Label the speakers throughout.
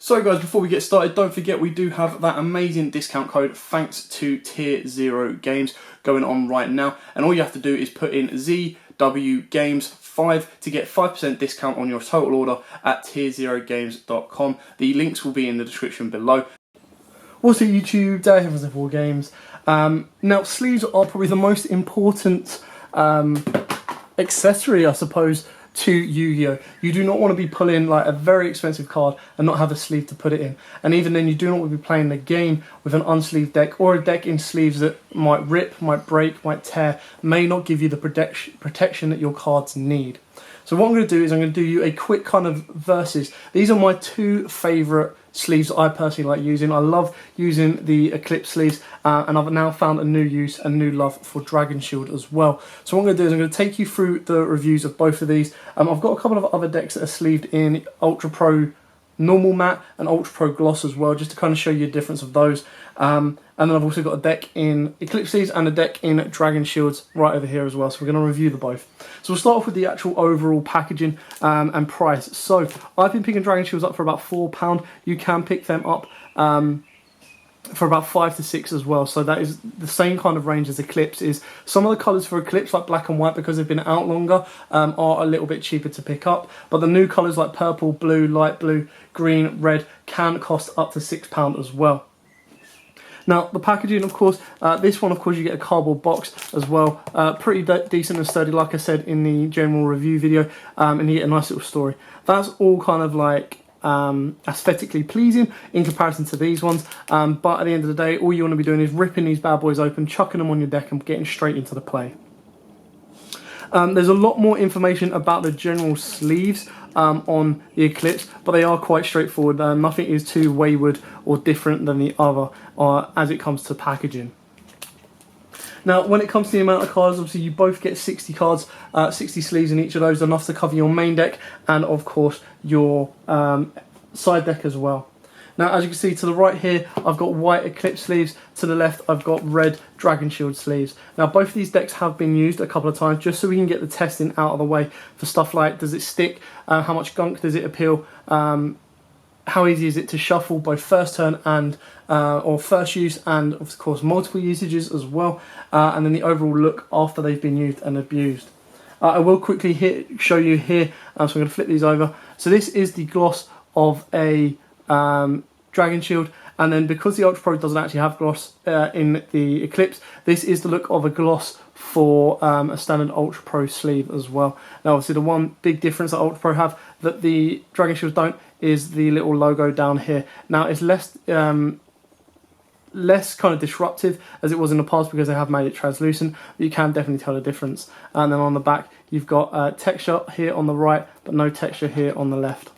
Speaker 1: So guys, before we get started, don't forget we do have that amazing discount code thanks to Tier 0 Games going on right now. And all you have to do is put in ZWGames5 to get 5% discount on your total order at tier0games.com. The links will be in the description below. What's up YouTube, Day Heavens of War Games. Now sleeves are probably the most important accessory, I suppose, to Yu-Gi-Oh! You do not want to be pulling like a very expensive card and not have a sleeve to put it in. And even then, you do not want to be playing the game with an unsleeved deck or a deck in sleeves that might rip, might break, might tear, may not give you the protection that your cards need. So what I'm going to do is I'm going to do you a quick kind of versus. These are my two favourite sleeves I personally like using. I love using the Eclipse sleeves, and I've now found a new use and new love for Dragon Shield as well. So what I'm going to do is I'm going to take you through the reviews of both of these. I've got a couple of other decks that are sleeved in Ultra Pro Normal Matte and Ultra Pro Gloss as well, just to kind of show you the difference of those. And then I've also got a deck in Eclipse sleeves and a deck in Dragon Shields right over here as well. So we're going to review the both. So we'll start off with the actual overall packaging and price. So I've been picking Dragon Shields up for about £4. You can pick them up for about 5 to 6 as well. So that is the same kind of range as Eclipse is. Some of the colours for Eclipse, like black and white, because they've been out longer, are a little bit cheaper to pick up. But the new colours like purple, blue, light blue, green, red can cost up to £6 as well. Now, the packaging, of course, this one, of course, you get a cardboard box as well. Pretty decent and sturdy, like I said in the general review video, and you get a nice little story. That's all kind of like aesthetically pleasing in comparison to these ones, but at the end of the day, all you want to be doing is ripping these bad boys open, chucking them on your deck and getting straight into the play. There's a lot more information about the general sleeves on the Eclipse, but they are quite straightforward. Nothing is too wayward or different than the other as it comes to packaging. Now, when it comes to the amount of cards, obviously you both get 60 cards, 60 sleeves in each of those, enough to cover your main deck and, of course, your side deck as well. Now, as you can see to the right here, I've got white Eclipse sleeves. To the left, I've got red Dragon Shield sleeves. Now, both of these decks have been used a couple of times just so we can get the testing out of the way for stuff like, does it stick? How much gunk does it appeal? How easy is it to shuffle both first turn and or first use and, of course, multiple usages as well? And then the overall look after they've been used and abused. I will quickly show you here, so I'm going to flip these over. So this is the gloss of a Dragon Shield, and then because the Ultra Pro doesn't actually have gloss in the Eclipse, this is the look of a gloss for a standard Ultra Pro sleeve as well. Now obviously the one big difference that Ultra Pro have that the Dragon Shields don't is the little logo down here. Now it's less kind of disruptive as it was in the past because they have made it translucent, but you can definitely tell the difference. And then on the back you've got texture here on the right but no texture here on the left.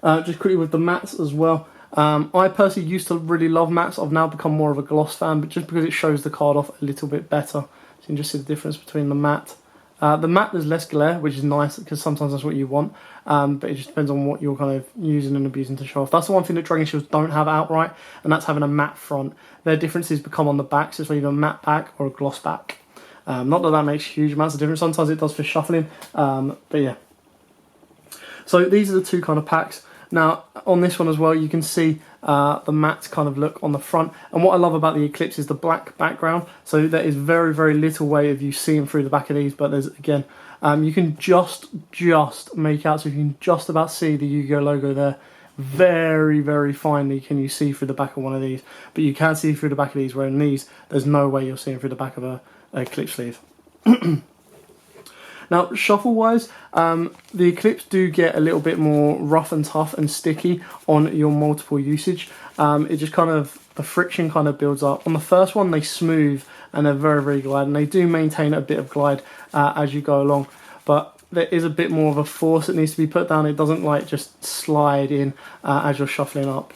Speaker 1: Just quickly with the mattes as well. I personally used to really love mattes. I've now become more of a gloss fan, but just because it shows the card off a little bit better. So you can just see the difference between the matte. The matte, there's less glare, which is nice because sometimes that's what you want. But it just depends on what you're kind of using and abusing to show off. That's the one thing that Dragon Shields don't have outright, and that's having a matte front. Their differences become on the back, so it's either a matte back or a gloss back. Not that that makes huge amounts of difference. Sometimes it does for shuffling, but yeah. So these are the two kind of packs. Now, on this one as well, you can see the matte kind of look on the front. And what I love about the Eclipse is the black background. So there is very, very little way of you seeing through the back of these. But there's, again, you can just make out, so you can just about see the Yu-Gi-Oh logo there. Very, very finely can you see through the back of one of these. But you can see through the back of these, where in these, there's no way you're seeing through the back of a Eclipse sleeve. Now, shuffle-wise, the Eclipse do get a little bit more rough and tough and sticky on your multiple usage. It just kind of, the friction kind of builds up. On the first one, they smooth and they're very, very glide, and they do maintain a bit of glide as you go along. But there is a bit more of a force that needs to be put down. It doesn't like just slide in as you're shuffling up.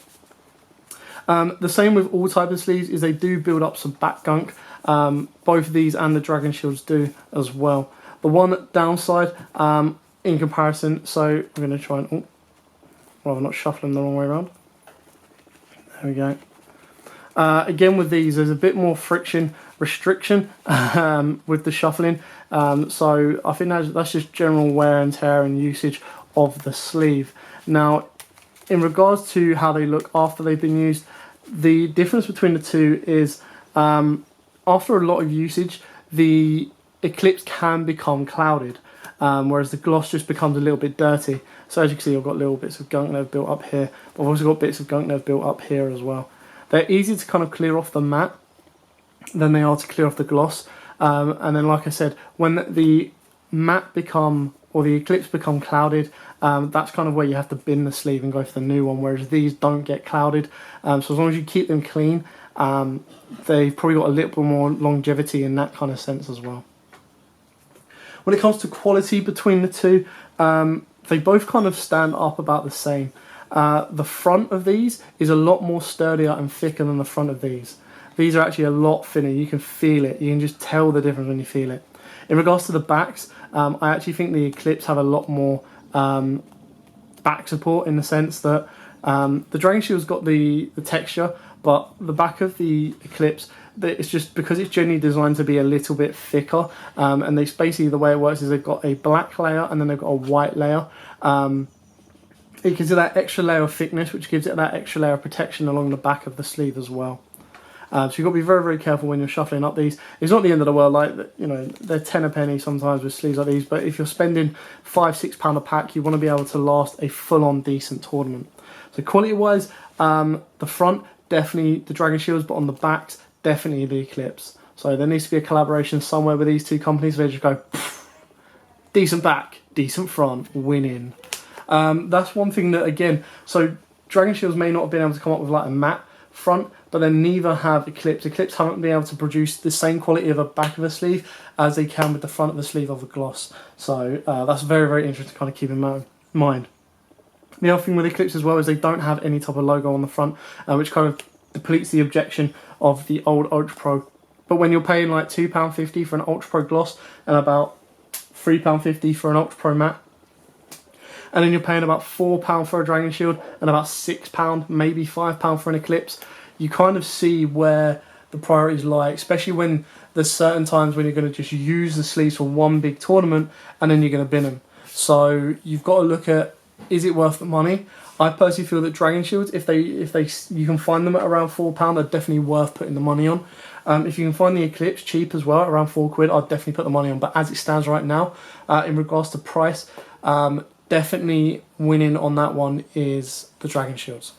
Speaker 1: The same with all types of sleeves is they do build up some back gunk. Both these and the Dragon Shields do as well. The one downside in comparison, so I'm going to try and, rather not shuffling the wrong way around. There we go. Again with these, there's a bit more friction restriction with the shuffling. So I think that's just general wear and tear and usage of the sleeve. Now, In regards to how they look after they've been used, the difference between the two is after a lot of usage, the Eclipse can become clouded, whereas the gloss just becomes a little bit dirty. So as you can see, I've got little bits of gunk that have built up here, but I've also got bits of gunk that have built up here as well. They're easier to kind of clear off the matte than they are to clear off the gloss. And then, like I said, when the matte become, or the Eclipse become clouded, that's kind of where you have to bin the sleeve and go for the new one, whereas these don't get clouded. So as long as you keep them clean, they've probably got a little bit more longevity in that kind of sense as well. When it comes to quality between the two, they both kind of stand up about the same. The front of these is a lot more sturdier and thicker than the front of these. These are actually a lot thinner. You can feel it. You can just tell the difference when you feel it. In regards to the backs, I actually think the Eclipse have a lot more back support, in the sense that the Dragon Shield's got the texture, but the back of the Eclipse, it's just because it's generally designed to be a little bit thicker, and it's basically, the way it works is they've got a black layer and then they've got a white layer. It gives it that extra layer of thickness, which gives it that extra layer of protection along the back of the sleeve as well. So you've got to be very, very careful when you're shuffling up these. It's not the end of the world, like, you know, they're 10 a penny sometimes with sleeves like these, but if you're spending £5-6 a pack, you want to be able to last a full-on decent tournament. So quality-wise, the front, definitely the Dragon Shields, but on the backs, definitely the Eclipse. So there needs to be a collaboration somewhere with these two companies where they just go, decent back, decent front, winning. That's one thing that, again, so Dragon Shields may not have been able to come up with like a matte front, but then neither have Eclipse. Eclipse haven't been able to produce the same quality of a back of a sleeve as they can with the front of the sleeve of a gloss. So that's very, very interesting to kind of keep in mind. The other thing with Eclipse as well is they don't have any type of logo on the front, which kind of depletes the objection of the old Ultra Pro. But when you're paying like £2.50 for an Ultra Pro gloss and about £3.50 for an Ultra Pro matte, and then you're paying about £4 for a Dragon Shield and about £6, maybe £5 for an Eclipse, you kind of see where the priorities lie, especially when there's certain times when you're going to just use the sleeves for one big tournament and then you're going to bin them. So you've got to look at, is it worth the money? I personally feel that Dragon Shields, if you can find them at around £4, they're definitely worth putting the money on. If you can find the Eclipse cheap as well, around £4, I'd definitely put the money on. But as it stands right now, in regards to price, definitely winning on that one is the Dragon Shields.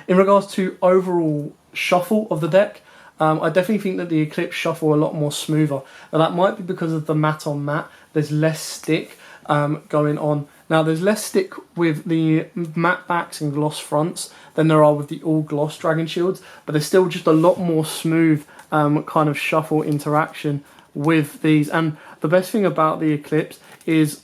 Speaker 1: In regards to overall shuffle of the deck, I definitely think that the Eclipse shuffle a lot more smoother. Now that might be because of the matte on matte. There's less stick going on. Now there's less stick with the matte backs and gloss fronts than there are with the all gloss Dragon Shields, but there's still just a lot more smooth kind of shuffle interaction with these. And the best thing about the Eclipse is,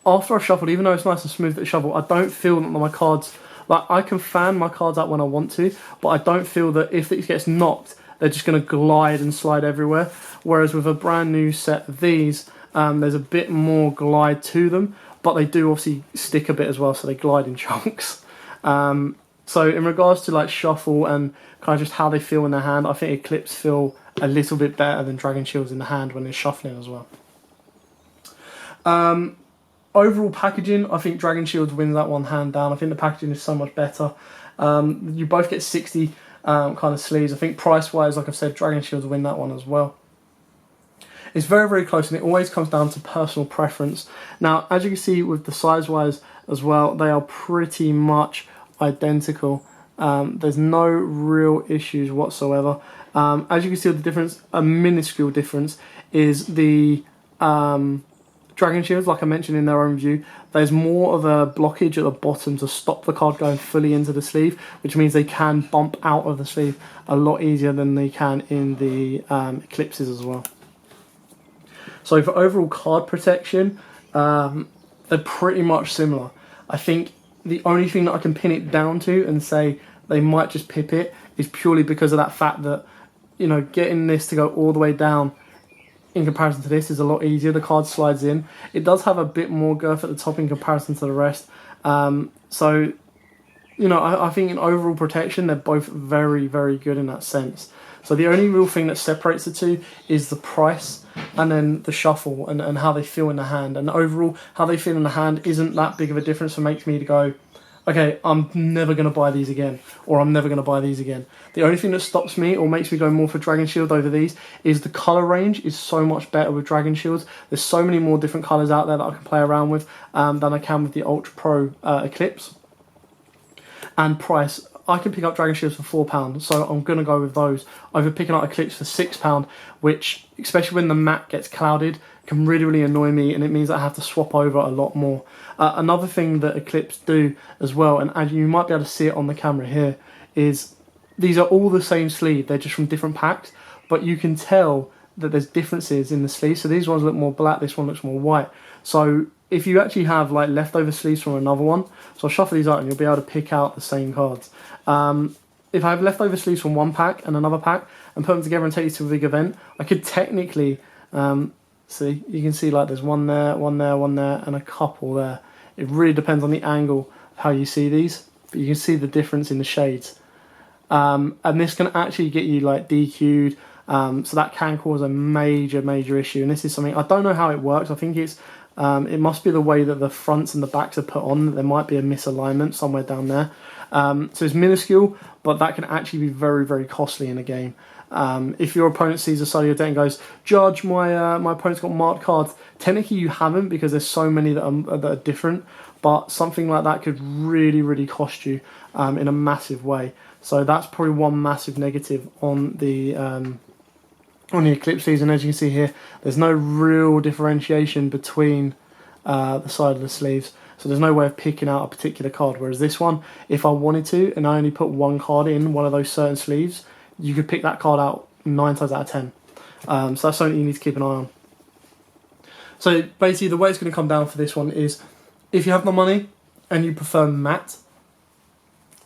Speaker 1: after I shuffled, even though it's nice and smooth at shuffle, I don't feel that my cards, like, I can fan my cards out when I want to, but I don't feel that if it gets knocked, they're just going to glide and slide everywhere. Whereas with a brand new set of these, there's a bit more glide to them, but they do obviously stick a bit as well, so they glide in chunks. So in regards to like shuffle and kind of just how they feel in their hand, I think Eclipse feel a little bit better than Dragon Shields in the hand when they're shuffling as well. Overall packaging, I think Dragon Shields wins that one hand down. I think the packaging is so much better. You both get 60 kind of sleeves. I think price-wise, like I've said, Dragon Shields win that one as well. It's very, very close, and it always comes down to personal preference. Now, as you can see with the size-wise as well, they are pretty much identical. There's no real issues whatsoever. As you can see, the difference, a minuscule difference, is the Dragon Shields, like I mentioned in their own view, there's more of a blockage at the bottom to stop the card going fully into the sleeve, which means they can bump out of the sleeve a lot easier than they can in the Eclipses as well. So for overall card protection, they're pretty much similar. I think the only thing that I can pin it down to and say they might just pip it is purely because of that fact that, you know, getting this to go all the way down in comparison to this is a lot easier. The card slides in. It does have a bit more girth at the top in comparison to the rest. So, you know, I think in overall protection, they're both very, very good in that sense. So the only real thing that separates the two is the price and then the shuffle and how they feel in the hand. And overall, how they feel in the hand isn't that big of a difference that makes me to go, okay, I'm never going to buy these again, or I'm never going to buy these again. The only thing that stops me or makes me go more for Dragon Shield over these is the colour range is so much better with Dragon Shields. There's so many more different colours out there that I can play around with than I can with the Ultra Pro Eclipse. And price, I can pick up Dragon Shields for £4, so I'm going to go with those over picking up Eclipse for £6, which, especially when the mat gets clouded, can really, really annoy me, and it means I have to swap over a lot more. Another thing that Eclipse do as well, and you might be able to see it on the camera here, is these are all the same sleeve, they're just from different packs, but you can tell that there's differences in the sleeves. So these ones look more black, this one looks more white. So if you actually have like leftover sleeves from another one, so I'll shuffle these out and you'll be able to pick out the same cards. If I have leftover sleeves from one pack and another pack and put them together and take these to a big event, I could technically, see, you can see like there's one there, one there, one there, and a couple there. It really depends on the angle of how you see these, but you can see the difference in the shades. And this can actually get you like DQ'd, so that can cause a major issue. And this is something, I don't know how it works. I think it's, it must be the way that the fronts and the backs are put on. There might be a misalignment somewhere down there. So it's minuscule, but that can actually be very costly in a game. If your opponent sees a side of your deck and goes, "Judge, my opponent's got marked cards," technically you haven't, because there's so many that are different, but something like that could really cost you in a massive way. So that's probably one massive negative on the Eclipse sleeves. And as you can see here, there's no real differentiation between the side of the sleeves. So there's no way of picking out a particular card. Whereas this one, if I wanted to, and I only put one card in one of those certain sleeves, you could pick that card out 9 times out of 10. So that's something you need to keep an eye on. So basically the way it's going to come down for this one is, if you have the money and you prefer matte,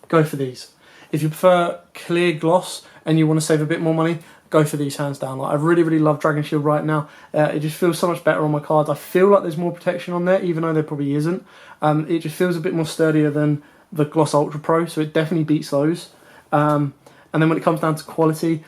Speaker 1: go for these. If you prefer clear gloss and you want to save a bit more money, go for these hands down. Like, I really love Dragon Shield right now. It just feels so much better on my cards. I feel like there's more protection on there, even though there probably isn't. It just feels a bit more sturdier than the Gloss Ultra Pro, so it definitely beats those. And then when it comes down to quality,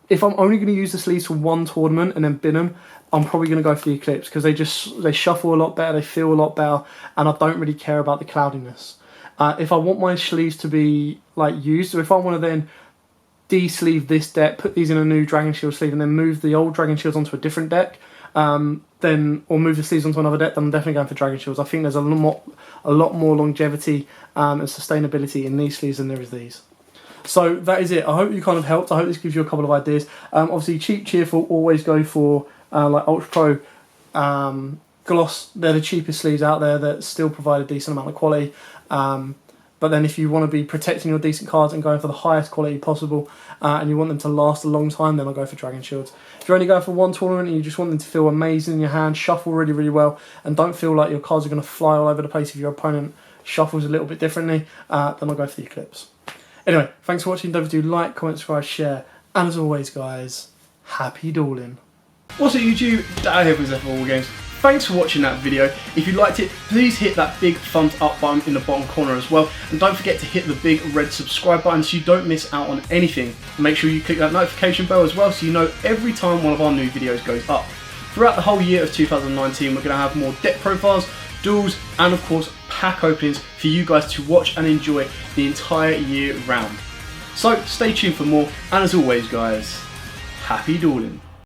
Speaker 1: if I'm only going to use the sleeves for one tournament and then bin them, I'm probably going to go for the Eclipse, because they shuffle a lot better, they feel a lot better, and I don't really care about the cloudiness. If I want my sleeves to be like used, or if I want to then de-sleeve this deck, put these in a new Dragon Shield sleeve, and then move the old Dragon Shields onto a different deck, or move the sleeves onto another deck, then I'm definitely going for Dragon Shields. I think there's a lot more longevity and sustainability in these sleeves than there is these. So that is it. I hope you kind of helped. I hope this gives you a couple of ideas. Obviously, cheap, cheerful, always go for like Ultra Pro Gloss. They're the cheapest sleeves out there that still provide a decent amount of quality. But then if you want to be protecting your decent cards and going for the highest quality possible, and you want them to last a long time, then I'll go for Dragon Shields. If you're only going for one tournament and you just want them to feel amazing in your hand, shuffle really well, and don't feel like your cards are going to fly all over the place if your opponent shuffles a little bit differently, then I'll go for the Eclipse. Anyway, thanks for watching. Don't forget to like, comment, subscribe, share, and as always, guys, happy dueling. What's up, YouTube? Dan here with All Games. Thanks for watching that video. If you liked it, please hit that big thumbs up button in the bottom corner as well. And don't forget to hit the big red subscribe button so you don't miss out on anything. And make sure you click that notification bell as well so you know every time one of our new videos goes up. Throughout the whole year of 2019, we're going to have more deck profiles, duels, and of course pack openings for you guys to watch and enjoy the entire year round. So stay tuned for more, and as always, guys, happy dueling.